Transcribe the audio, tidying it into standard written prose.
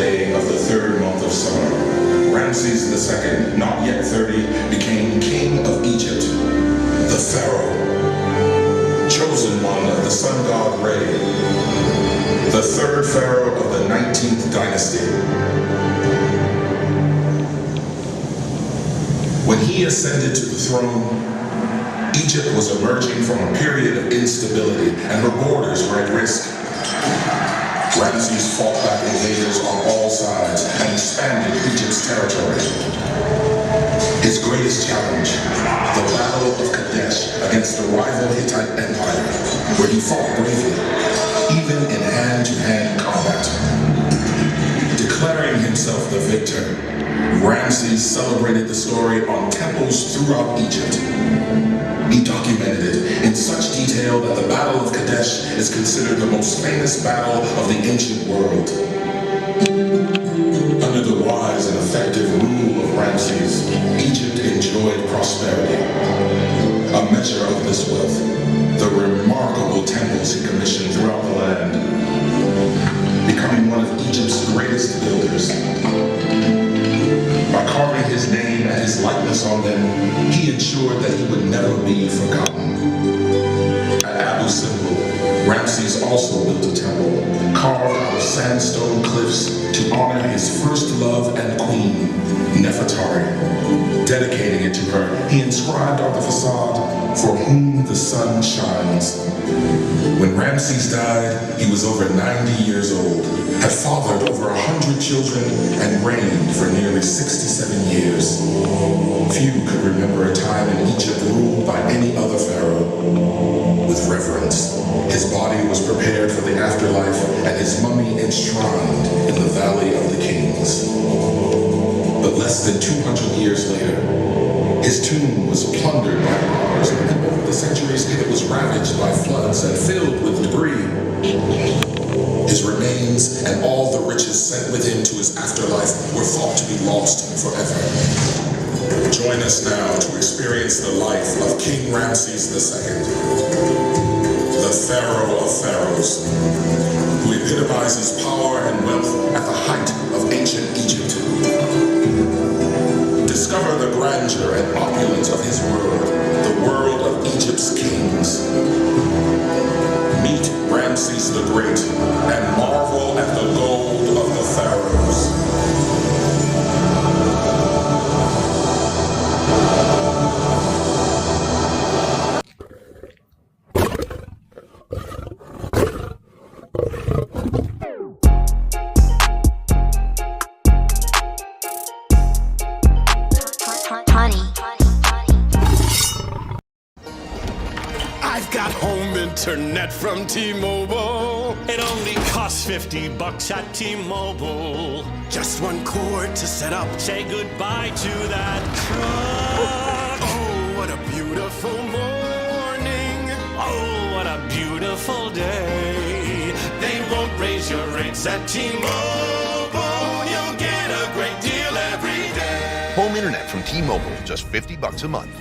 day of the third month of summer, Ramses II, not yet 30, became king of Egypt, the pharaoh, chosen one of the sun god Ra, the third pharaoh of the 19th dynasty. When he ascended to the throne, Egypt was emerging from a period of instability, and her borders were at risk. Ramses fought back invaders on all sides and expanded Egypt's territory. His greatest challenge, the Battle of Kadesh against the rival Hittite Empire, where he fought bravely, even in hand-to-hand combat. Declaring himself the victor, Ramses celebrated the story on temples throughout Egypt. He documented it in such detail that the Battle of Kadesh is considered the most famous battle of the ancient world. Under the wise and effective rule of Ramses, Egypt enjoyed prosperity. A measure of this wealth, the remarkable temples he commissioned throughout the land, becoming one of Egypt's greatest builders. By carving his name and his likeness on them, he ensured that he would never be forgotten. At Abu Simbel, Ramses also built a temple, carved out of sandstone cliffs to honor his first love and queen, Nefertari. Dedicating it to her, he inscribed on the facade, "For whom the sun shines." When Ramses died, he was over 90 years old, had fathered over 100 children, and reigned for nearly 67 years. Few could remember a time in Egypt ruled by any other pharaoh. With reverence, his body was prepared for the afterlife and his mummy enshrined in the Valley of the Kings. But less than 200 years later, his tomb was plundered by robbers, and over the centuries it was ravaged by floods and filled with debris. His remains and all the riches sent with him to his afterlife were thought to be lost forever. Join us now to experience the life of King Ramses II, the Pharaoh of Pharaohs, who epitomizes power and wealth at the height of ancient Egypt. Discover the grandeur and opulence of his world, the world of Egypt's kings. Meet Ramses the Great and marvel at the gold of the pharaohs. I've got home internet from T-Mobile. It only costs $50 at T-Mobile. Just one cord to set up. Say goodbye to that truck. Oh, what a beautiful morning. Oh, what a beautiful day. They won't raise your rates at T-Mobile. You'll get a great deal every day. Home internet from T-Mobile, just $50 a month.